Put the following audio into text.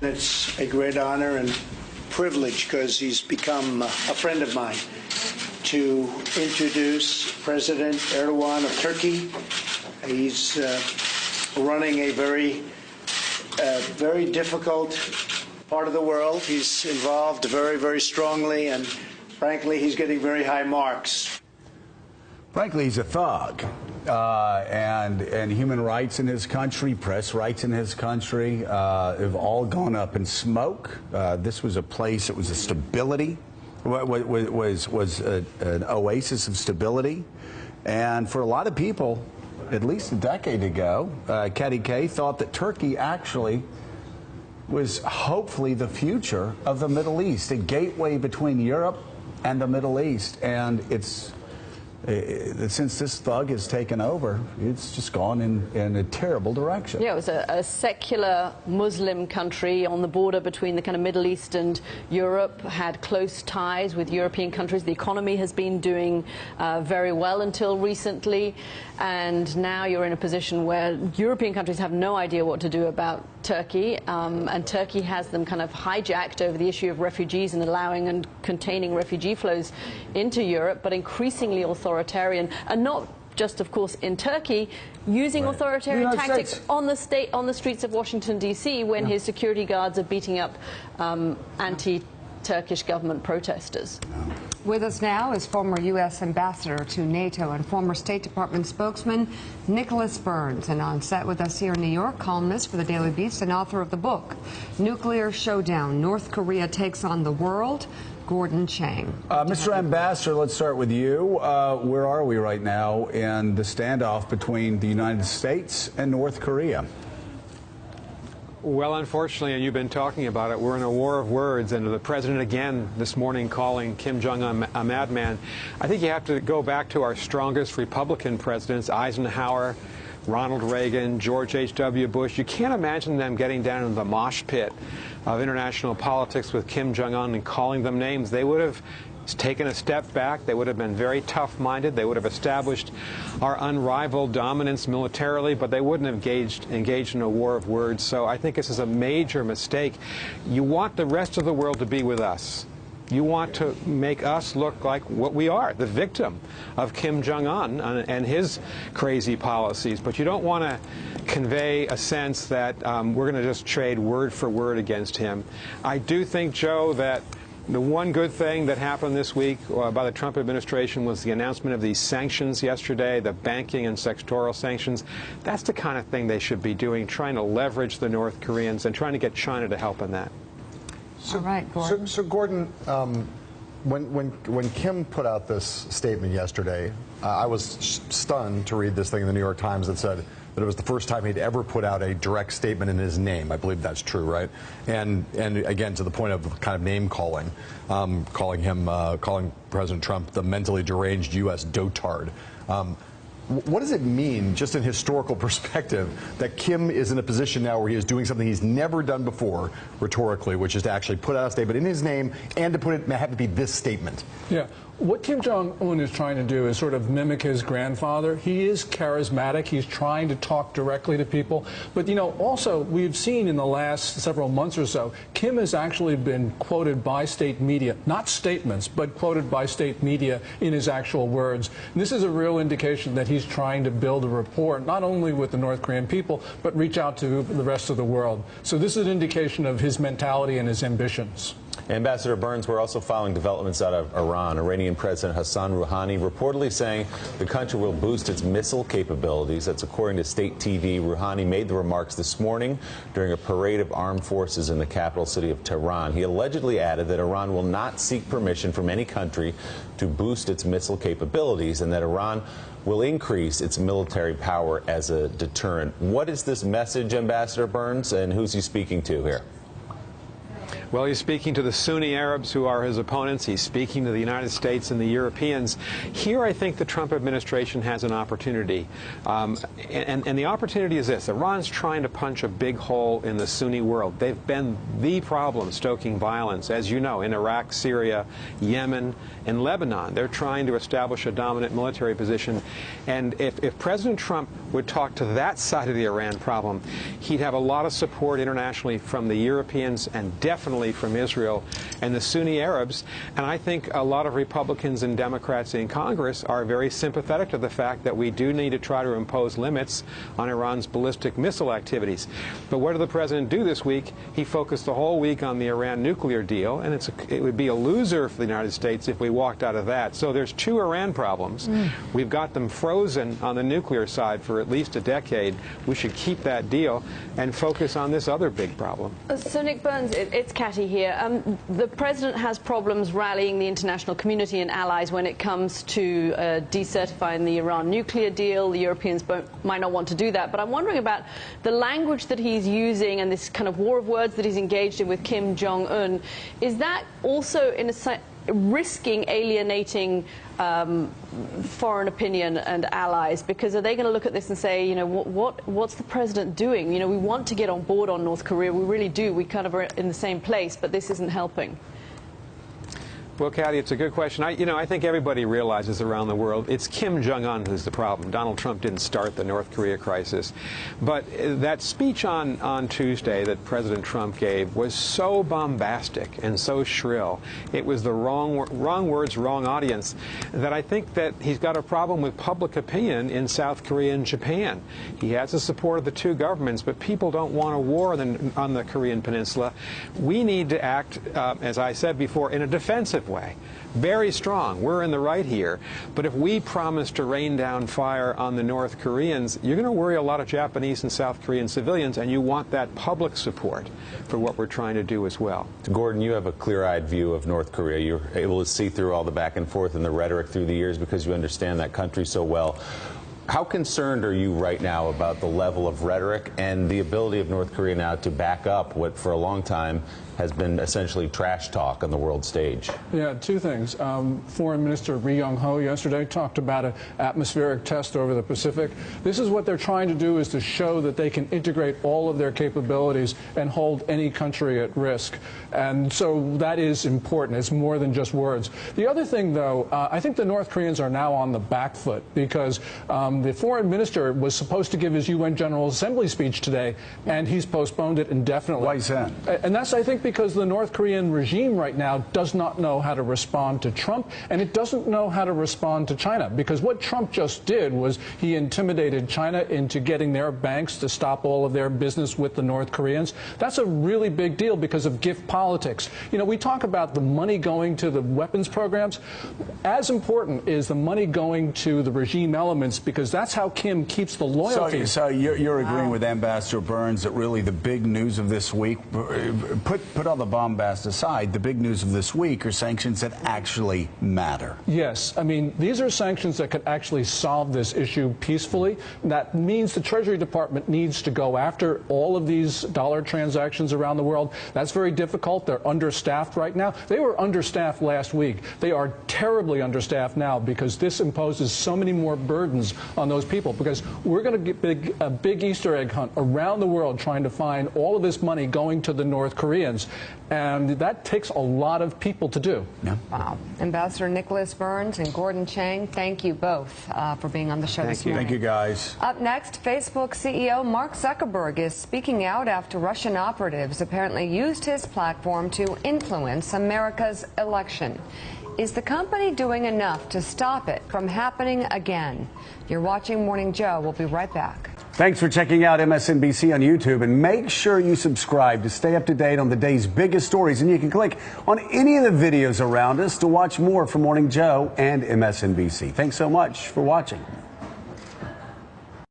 It's a great honor and privilege, because he's become a friend of mine, to introduce President Erdogan of Turkey. He's running a very difficult part of the world. He's involved very, very strongly, and frankly, he's getting very high marks. Frankly, he's a thug, and human rights in his country, press rights in his country, have all gone up in smoke. This was a place that was a stability, was an oasis of stability, and for a lot of people, at least a decade ago, KDK thought that Turkey actually was hopefully the future of the Middle East, a gateway between Europe and the Middle East, and it's. Since this thug has taken over, it's just gone in a terrible direction. Yeah, it was a secular Muslim country on the border between the kind of Middle East and Europe, had close ties with European countries. The economy has been doing very well until recently, and now you're in a position where European countries have no idea what to do about Turkey, and Turkey has them kind of hijacked over the issue of refugees and allowing and containing refugee flows into Europe, but increasingly authoritarian, and not just, of course, in Turkey, using authoritarian tactics on the streets of Washington, D.C., when his security guards are beating up anti-Turkish government protesters. With us now is former U.S. ambassador to NATO and former State Department spokesman Nicholas Burns, and on set with us here in New York, columnist for the Daily Beast and author of the book Nuclear Showdown: North Korea Takes on the World, Gordon Chang. Mr. Ambassador, let's start with you. Where are we right now in the standoff between the United States and North Korea? Well, unfortunately, and you've been talking about it, we're in a war of words, and the president again this morning calling Kim Jong-un a madman. I think you have to go back to our strongest Republican presidents, Eisenhower, Ronald Reagan, George H.W. Bush. You can't imagine them getting down in the mosh pit of international politics with Kim Jong-un and calling them names. They would have taken a step back. They would have been very tough-minded. They would have established our unrivaled dominance militarily, but they wouldn't have engaged in a war of words. So I think this is a major mistake. You want the rest of the world to be with us. You want to make us look like what we are, the victim of Kim Jong-un and his crazy policies. But you don't want to convey a sense that we're going to just trade word for word against him. I do think, Joe, that the one good thing that happened this week by the Trump administration was the announcement of these sanctions yesterday, the banking and sectoral sanctions. That's the kind of thing they should be doing, trying to leverage the North Koreans and trying to get China to help in that. All right, Gordon. So Gordon, when Kim put out this statement yesterday, I was stunned to read this thing in the New York Times that said that it was the first time he'd ever put out a direct statement in his name. I believe that's true, right? And again, to the point of kind of name calling, calling President Trump the mentally deranged U.S. dotard. What does it mean, just in historical perspective, that Kim is in a position now where he is doing something he's never done before, rhetorically, which is to actually put out a statement in his name and to have it be this statement? Yeah. What Kim Jong-un is trying to do is sort of mimic his grandfather. He is charismatic. He's trying to talk directly to people. But, you know, also, we've seen in the last several months or so, Kim has actually been quoted by state media, not statements, but quoted by state media in his actual words. And this is a real indication that he's trying to build a rapport, not only with the North Korean people, but reach out to the rest of the world. So this is an indication of his mentality and his ambitions. Ambassador Burns, we're also following developments out of Iran. Iranian President Hassan Rouhani reportedly saying the country will boost its missile capabilities. That's according to state TV. Rouhani made the remarks this morning during a parade of armed forces in the capital city of Tehran. He allegedly added that Iran will not seek permission from any country to boost its missile capabilities and that Iran will increase its military power as a deterrent. What is this message, Ambassador Burns, and who's he speaking to here? Well, he's speaking to the Sunni Arabs who are his opponents. He's speaking to the United States and the Europeans. Here, I think the Trump administration has an opportunity. And the opportunity is this. Iran's trying to punch a big hole in the Sunni world. They've been the problem stoking violence, as you know, in Iraq, Syria, Yemen, and Lebanon. They're trying to establish a dominant military position. And if President Trump would talk to that side of the Iran problem, he'd have a lot of support internationally from the Europeans and definitely from Israel and the Sunni Arabs. And I think a lot of Republicans and Democrats in Congress are very sympathetic to the fact that we do need to try to impose limits on Iran's ballistic missile activities. But what did the president do this week? He focused the whole week on the Iran nuclear deal, and it would be a loser for the United States if we walked out of that. So there's two Iran problems. We've got them frozen on the nuclear side for at least a decade. We should keep that deal and focus on this other big problem. So, Nick Burns, it's Catty here. The president has problems rallying the international community and allies when it comes to decertifying the Iran nuclear deal. The Europeans might not want to do that. But I'm wondering about the language that he's using and this kind of war of words that he's engaged in with Kim Jong-un. Is that also, in a sense, risking alienating foreign opinion and allies? Because are they going to look at this and say, you know, what's the president doing? You know, we want to get on board on North Korea. We really do. We kind of are in the same place, but this isn't helping. Well, Catty, it's a good question. I think everybody realizes around the world it's Kim Jong-un who's the problem. Donald Trump didn't start the North Korea crisis. But that speech on Tuesday that President Trump gave was so bombastic and so shrill. It was the wrong words, wrong audience, that I think that he's got a problem with public opinion in South Korea and Japan. He has the support of the two governments, but people don't want a war on the Korean Peninsula. We need to act, as I said before, in a defensive way. Very strong. We're in the right here. But if we promise to rain down fire on the North Koreans, you're going to worry a lot of Japanese and South Korean civilians, and you want that public support for what we're trying to do as well. Gordon, you have a clear-eyed view of North Korea. You're able to see through all the back and forth and the rhetoric through the years because you understand that country so well. How concerned are you right now about the level of rhetoric and the ability of North Korea now to back up what for a long time has been essentially trash talk on the world stage? Yeah, two things. Foreign Minister Ri Yong-ho yesterday talked about an atmospheric test over the Pacific. This is what they're trying to do, is to show that they can integrate all of their capabilities and hold any country at risk. And so that is important. It's more than just words. The other thing, though, I think the North Koreans are now on the back foot because the foreign minister was supposed to give his UN General Assembly speech today, and he's postponed it indefinitely. Why is that? And that's, I think, because the North Korean regime right now does not know how to respond to Trump, and it doesn't know how to respond to China. Because what Trump just did was he intimidated China into getting their banks to stop all of their business with the North Koreans. That's a really big deal because of gift politics. You know, we talk about the money going to the weapons programs. As important is the money going to the regime elements, because that's how Kim keeps the loyalty. So you're agreeing with Ambassador Burns that really the big news of this week, put all the bombast aside, the big news of this week are sanctions that actually matter. Yes. I mean, these are sanctions that could actually solve this issue peacefully. That means the Treasury Department needs to go after all of these dollar transactions around the world. That's very difficult. They're understaffed right now. They were understaffed last week. They are terribly understaffed now because this imposes so many more burdens on those people, because we're going to get a big Easter egg hunt around the world trying to find all of this money going to the North Koreans. And that takes a lot of people to do. Yeah. Wow. Ambassador Nicholas Burns and Gordon Chang, thank you both for being on the show this morning. Thank you, guys. Up next, Facebook CEO Mark Zuckerberg is speaking out after Russian operatives apparently used his platform to influence America's election. Is the company doing enough to stop it from happening again? You're watching Morning Joe. We'll be right back. Thanks for checking out MSNBC on YouTube, and make sure you subscribe to stay up to date on the day's biggest stories. And you can click on any of the videos around us to watch more from Morning Joe and MSNBC. Thanks so much for watching.